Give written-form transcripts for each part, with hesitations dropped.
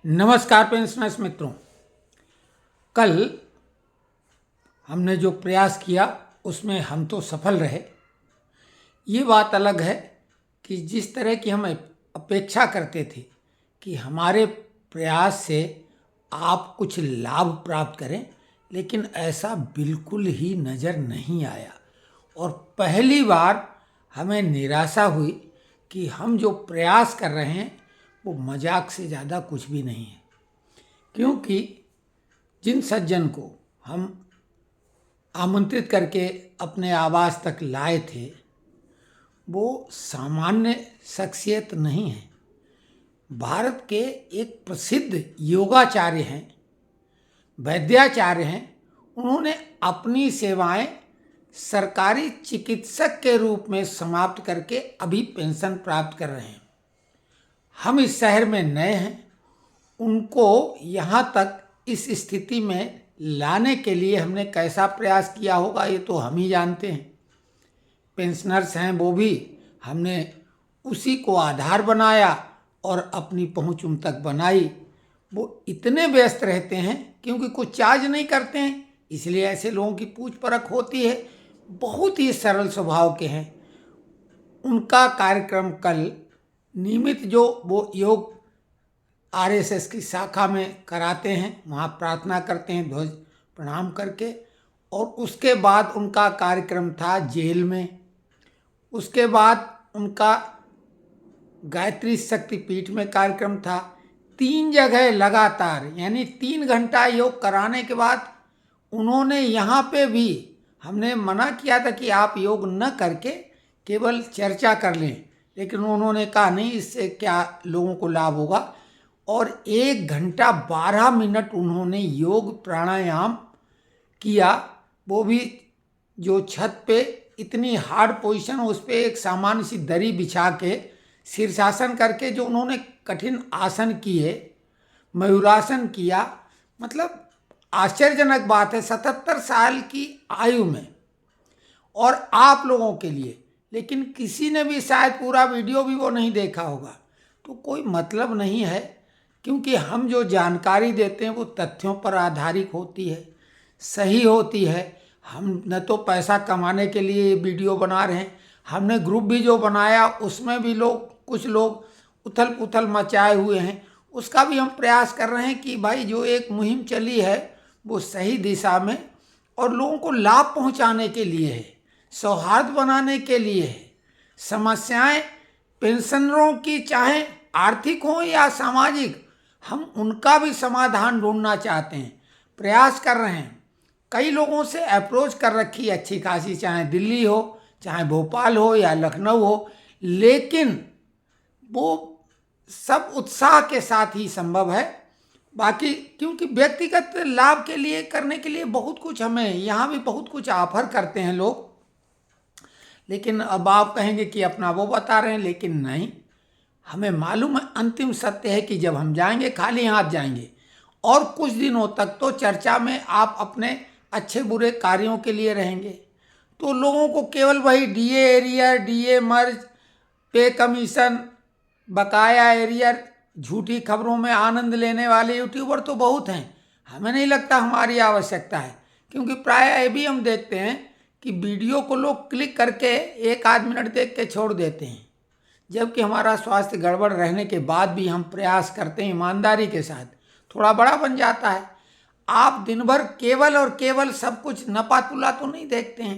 नमस्कार पेंशनर्स मित्रों। कल हमने जो प्रयास किया उसमें हम तो सफल रहे। ये बात अलग है कि जिस तरह की हम अपेक्षा करते थे कि हमारे प्रयास से आप कुछ लाभ प्राप्त करें, लेकिन ऐसा बिल्कुल ही नज़र नहीं आया। और पहली बार हमें निराशा हुई कि हम जो प्रयास कर रहे हैं वो मजाक से ज़्यादा कुछ भी नहीं है। क्योंकि जिन सज्जन को हम आमंत्रित करके अपने आवास तक लाए थे वो सामान्य शख्सियत नहीं है। भारत के एक प्रसिद्ध योगाचार्य हैं, वैद्याचार्य हैं। उन्होंने अपनी सेवाएं सरकारी चिकित्सक के रूप में समाप्त करके अभी पेंशन प्राप्त कर रहे हैं। हम इस शहर में नए हैं। उनको यहाँ तक इस स्थिति में लाने के लिए हमने कैसा प्रयास किया होगा ये तो हम ही जानते हैं। पेंशनर्स हैं वो भी, हमने उसी को आधार बनाया और अपनी पहुंच उन तक बनाई। वो इतने व्यस्त रहते हैं क्योंकि कुछ चार्ज नहीं करते हैं, इसलिए ऐसे लोगों की पूछ परख होती है। बहुत ही सरल स्वभाव के हैं। उनका कार्यक्रम कल नियमित जो वो योग आरएसएस की शाखा में कराते हैं, वहाँ प्रार्थना करते हैं ध्वज प्रणाम करके, और उसके बाद उनका कार्यक्रम था जेल में। उसके बाद उनका गायत्री शक्तिपीठ में कार्यक्रम था। 3 जगह लगातार यानी 3 घंटा योग कराने के बाद उन्होंने यहाँ पे भी, हमने मना किया था कि आप योग न करके केवल चर्चा कर लें, लेकिन उन्होंने कहा नहीं, इससे क्या लोगों को लाभ होगा। और 1 घंटा 12 मिनट उन्होंने योग प्राणायाम किया, वो भी जो छत पे इतनी हार्ड पोजीशन, उस पर एक सामान्य सी दरी बिछा के शीर्षासन करके जो उन्होंने कठिन आसन किए, मयूरासन किया। मतलब आश्चर्यजनक बात है 77 साल की आयु में, और आप लोगों के लिए। लेकिन किसी ने भी शायद पूरा वीडियो भी वो नहीं देखा होगा, तो कोई मतलब नहीं है, क्योंकि हम जो जानकारी देते हैं वो तथ्यों पर आधारित होती है, सही होती है। हम न तो पैसा कमाने के लिए ये वीडियो बना रहे हैं। हमने ग्रुप भी जो बनाया उसमें भी कुछ लोग उथल पुथल मचाए हुए हैं। उसका भी हम प्रयास कर रहे हैं कि भाई जो एक मुहिम चली है वो सही दिशा में और लोगों को लाभ पहुंचाने के लिए है, सौहार्द बनाने के लिए है। समस्याएं पेंशनरों की चाहे आर्थिक हो या सामाजिक, हम उनका भी समाधान ढूंढना चाहते हैं, प्रयास कर रहे हैं। कई लोगों से अप्रोच कर रखी है अच्छी खासी, चाहे दिल्ली हो, चाहे भोपाल हो या लखनऊ हो, लेकिन वो सब उत्साह के साथ ही संभव है। बाकी क्योंकि व्यक्तिगत लाभ के लिए करने के लिए बहुत कुछ, हमें यहाँ भी बहुत कुछ ऑफर करते हैं लोग। लेकिन अब आप कहेंगे कि अपना वो बता रहे हैं, लेकिन नहीं, हमें मालूम है, अंतिम सत्य है कि जब हम जाएंगे खाली हाथ जाएंगे। और कुछ दिनों तक तो चर्चा में आप अपने अच्छे बुरे कार्यों के लिए रहेंगे, तो लोगों को केवल वही डीए एरियर, डीए मर्ज, पे कमीशन, बकाया एरियर, झूठी खबरों में आनंद लेने वाले यूट्यूबर तो बहुत हैं। हमें नहीं लगता हमारी आवश्यकता है, क्योंकि प्रायः ये भी हम देखते हैं कि वीडियो को लोग क्लिक करके 1 आध मिनट देख के छोड़ देते हैं, जबकि हमारा स्वास्थ्य गड़बड़ रहने के बाद भी हम प्रयास करते हैं ईमानदारी के साथ। थोड़ा बड़ा बन जाता है। आप दिन भर केवल और केवल सब कुछ नपा तुला तो नहीं देखते हैं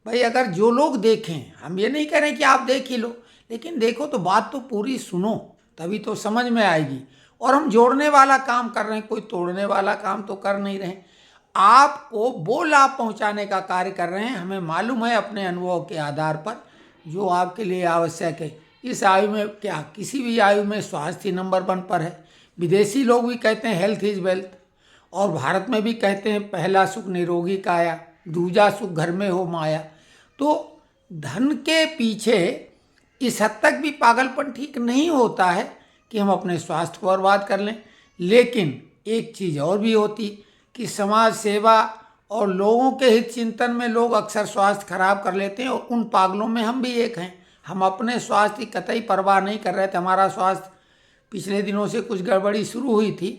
भाई। अगर जो लोग देखें, हम ये नहीं कह रहे कि आप देख ही लो, लेकिन देखो तो बात तो पूरी सुनो, तभी तो समझ में आएगी। और हम जोड़ने वाला काम कर रहे हैं, कोई तोड़ने वाला काम तो कर नहीं रहे। आपको वो लाभ पहुंचाने का कार्य कर रहे हैं। हमें मालूम है अपने अनुभव के आधार पर जो आपके लिए आवश्यक है। इस आयु में क्या, किसी भी आयु में स्वास्थ्य नंबर 1 पर है। विदेशी लोग भी कहते हैं हेल्थ इज वेल्थ, और भारत में भी कहते हैं पहला सुख निरोगी काया, दूजा सुख घर में हो माया। तो धन के पीछे इस हद तक भी पागलपन ठीक नहीं होता है कि हम अपने स्वास्थ्य को बर्बाद कर लें। लेकिन एक चीज़ और भी होती कि समाज सेवा और लोगों के हित चिंतन में लोग अक्सर स्वास्थ्य खराब कर लेते हैं, और उन पागलों में हम भी एक हैं। हम अपने स्वास्थ्य की कतई परवाह नहीं कर रहे थे। हमारा स्वास्थ्य पिछले दिनों से कुछ गड़बड़ी शुरू हुई थी,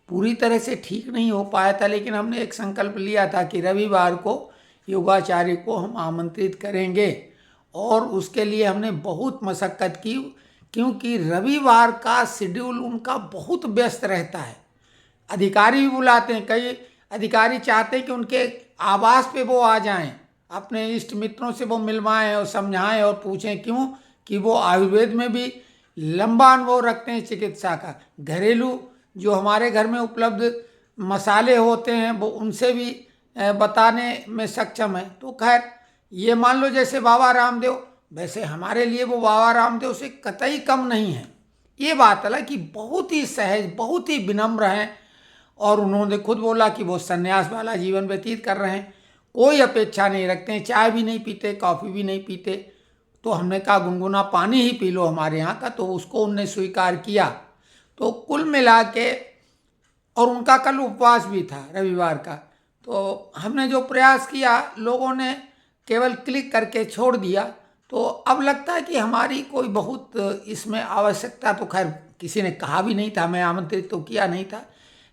पूरी तरह से ठीक नहीं हो पाया था, लेकिन हमने एक संकल्प लिया था कि रविवार को योगाचार्य को हम आमंत्रित करेंगे और उसके लिए हमने बहुत मशक्क़त की, क्योंकि रविवार का शेड्यूल उनका बहुत व्यस्त रहता है। अधिकारी भी बुलाते हैं, कई अधिकारी चाहते हैं कि उनके आवास पे वो आ जाएं, अपने इष्ट मित्रों से वो मिलवाएं और समझाएं और पूछें, क्यों कि वो आयुर्वेद में भी लंबा अनुभव रखते हैं चिकित्सा का। घरेलू जो हमारे घर में उपलब्ध मसाले होते हैं वो उनसे भी बताने में सक्षम है। तो खैर, ये मान लो जैसे बाबा रामदेव, वैसे हमारे लिए वो बाबा रामदेव से कतई कम नहीं है। ये बात अलग कि बहुत ही सहज, बहुत ही विनम्र हैं, और उन्होंने खुद बोला कि वो संन्यास वाला जीवन व्यतीत कर रहे हैं, कोई अपेक्षा नहीं रखते हैं, चाय भी नहीं पीते, कॉफ़ी भी नहीं पीते। तो हमने कहा गुनगुना पानी ही पी लो हमारे यहाँ का, तो उसको उनने स्वीकार किया। तो कुल मिला के, और उनका कल उपवास भी था रविवार का, तो हमने जो प्रयास किया लोगों ने केवल क्लिक करके छोड़ दिया। तो अब लगता है कि हमारी कोई बहुत इसमें आवश्यकता, तो खैर किसी ने कहा भी नहीं था, मैं आमंत्रित तो किया नहीं था,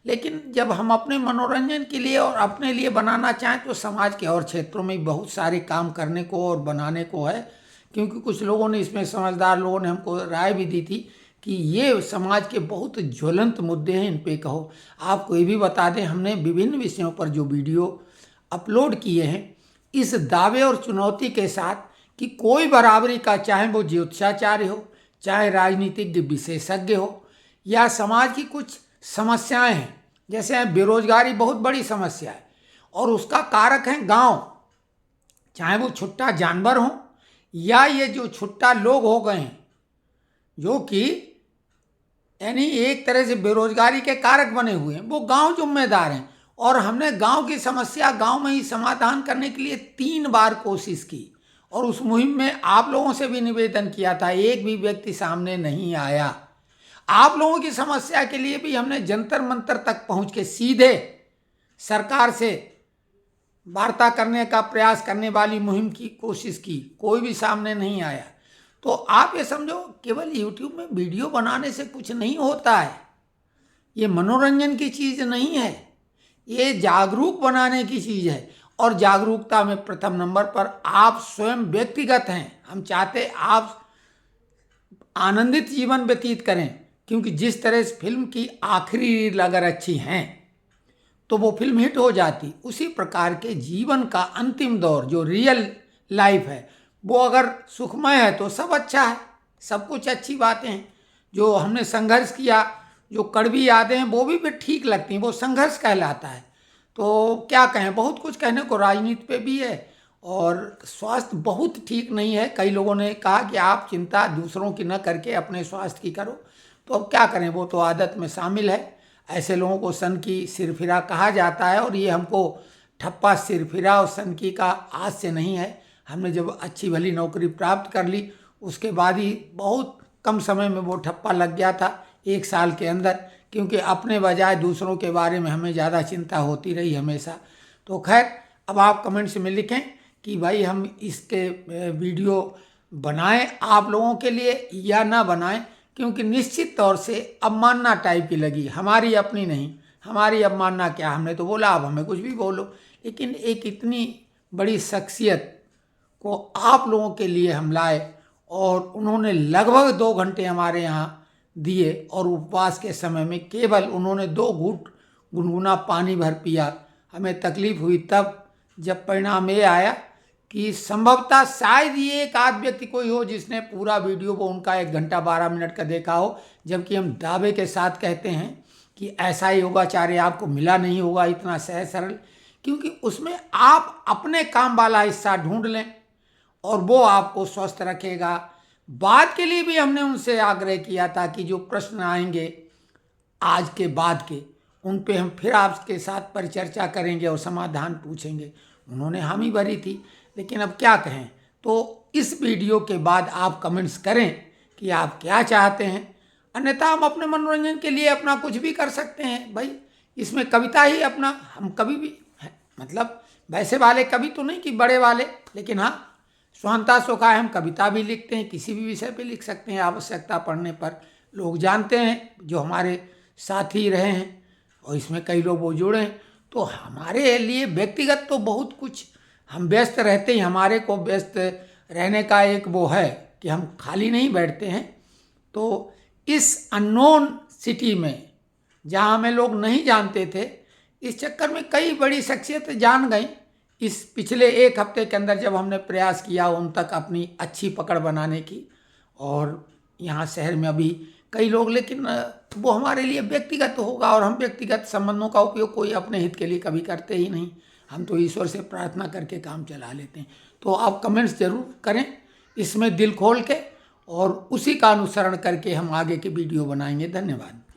लेकिन जब हम अपने मनोरंजन के लिए और अपने लिए बनाना चाहें तो समाज के और क्षेत्रों में बहुत सारे काम करने को और बनाने को है। क्योंकि कुछ लोगों ने इसमें, समझदार लोगों ने हमको राय भी दी थी कि ये समाज के बहुत ज्वलंत मुद्दे हैं, इन पे कहो। आपको ये भी बता दें, हमने विभिन्न विषयों पर जो वीडियो अपलोड किए हैं, इस दावे और चुनौती के साथ कि कोई बराबरी का, चाहे वो ज्योतिषाचार्य हो, चाहे राजनीतिज्ञ विशेषज्ञ हो, या समाज की कुछ समस्याएं हैं, जैसे बेरोजगारी बहुत बड़ी समस्या है और उसका कारक है गांव, चाहे वो छुट्टा जानवर हो या ये जो छुट्टा लोग हो गए हैं, जो कि यानी एक तरह से बेरोजगारी के कारक बने हुए हैं, वो गांव जिम्मेदार हैं। और हमने गांव की समस्या गांव में ही समाधान करने के लिए 3 बार कोशिश की, और उस मुहिम में आप लोगों से भी निवेदन किया था, एक भी व्यक्ति सामने नहीं आया। आप लोगों की समस्या के लिए भी हमने जंतर मंतर तक पहुंच के सीधे सरकार से वार्ता करने का प्रयास करने वाली मुहिम की कोशिश की, कोई भी सामने नहीं आया। तो आप ये समझो, केवल YouTube में वीडियो बनाने से कुछ नहीं होता है, ये मनोरंजन की चीज़ नहीं है, ये जागरूक बनाने की चीज़ है। और जागरूकता में प्रथम नंबर पर आप स्वयं व्यक्तिगत हैं। हम चाहते आप आनंदित जीवन व्यतीत करें, क्योंकि जिस तरह से फिल्म की आखिरी रील अगर अच्छी हैं तो वो फिल्म हिट हो जाती, उसी प्रकार के जीवन का अंतिम दौर जो रियल लाइफ है, वो अगर सुखमय है तो सब अच्छा है, सब कुछ अच्छी बातें हैं। जो हमने संघर्ष किया, जो कड़वी यादें हैं, वो भी फिर ठीक लगती हैं, वो संघर्ष कहलाता है। तो क्या कहें, बहुत कुछ कहने को राजनीति पे भी है। और स्वास्थ्य बहुत ठीक नहीं है, कई लोगों ने कहा कि आप चिंता दूसरों की न करके अपने स्वास्थ्य की करो। तो अब क्या करें, वो तो आदत में शामिल है। ऐसे लोगों को सन की सिरफिरा कहा जाता है, और ये हमको ठप्पा सिरफिरा और सन की का आज से नहीं है। हमने जब अच्छी भली नौकरी प्राप्त कर ली, उसके बाद ही बहुत कम समय में वो ठप्पा लग गया था, 1 साल के अंदर, क्योंकि अपने बजाय दूसरों के बारे में हमें ज़्यादा चिंता होती रही हमेशा। तो खैर, अब आप कमेंट्स में लिखें कि भाई हम इसके वीडियो बनाएं आप लोगों के लिए या ना बनाएं, क्योंकि निश्चित तौर से अवमानना टाइप की लगी, हमारी अपनी नहीं। हमारी अवमानना क्या, हमने तो बोला, अब हमें कुछ भी बोलो, लेकिन एक इतनी बड़ी शख्सियत को आप लोगों के लिए हम लाए, और उन्होंने लगभग 2 घंटे हमारे यहाँ दिए, और उपवास के समय में केवल उन्होंने 2 घूंट गुनगुना पानी भर पिया। हमें तकलीफ हुई तब जब परिणाम ये आया कि संभवतः शायद ये एक आध व्यक्ति कोई हो जिसने पूरा वीडियो वो उनका 1 घंटा 12 मिनट का देखा हो, जबकि हम दावे के साथ कहते हैं कि ऐसा ही योगाचार्य आपको मिला नहीं होगा इतना सहज सरल, क्योंकि उसमें आप अपने काम वाला हिस्सा ढूंढ लें और वो आपको स्वस्थ रखेगा। बाद के लिए भी हमने उनसे आग्रह किया था कि जो प्रश्न आएंगे आज के बाद के, उन पे हम फिर आपके साथ परिचर्चा करेंगे और समाधान पूछेंगे। उन्होंने हामी भरी थी, लेकिन अब क्या कहें। तो इस वीडियो के बाद आप कमेंट्स करें कि आप क्या चाहते हैं, अन्यथा हम अपने मनोरंजन के लिए अपना कुछ भी कर सकते हैं। भाई इसमें कविता ही अपना, हम कभी भी मतलब वैसे वाले कवि तो नहीं कि बड़े वाले, लेकिन हाँ स्वांता सुखा है, हम कविता भी लिखते हैं, किसी भी विषय पे लिख सकते हैं आवश्यकता पड़ने पर। लोग जानते हैं, जो हमारे साथी रहे हैं, और इसमें कई लोग वो जुड़े हैं। तो हमारे लिए व्यक्तिगत तो बहुत कुछ हम व्यस्त रहते हैं, हमारे को व्यस्त रहने का एक वो है कि हम खाली नहीं बैठते हैं। तो इस अननोन सिटी में, जहाँ हमें लोग नहीं जानते थे, इस चक्कर में कई बड़ी शख्सियत जान गई। इस पिछले एक हफ्ते के अंदर जब हमने प्रयास किया उन तक अपनी अच्छी पकड़ बनाने की, और यहाँ शहर में अभी कई लोग, लेकिन वो हमारे लिए व्यक्तिगत होगा, और हम व्यक्तिगत संबंधों का उपयोग कोई अपने हित के लिए कभी करते ही नहीं। हम तो ईश्वर से प्रार्थना करके काम चला लेते हैं। तो आप कमेंट्स जरूर करें इसमें दिल खोल के, और उसी का अनुसरण करके हम आगे की वीडियो बनाएंगे। धन्यवाद।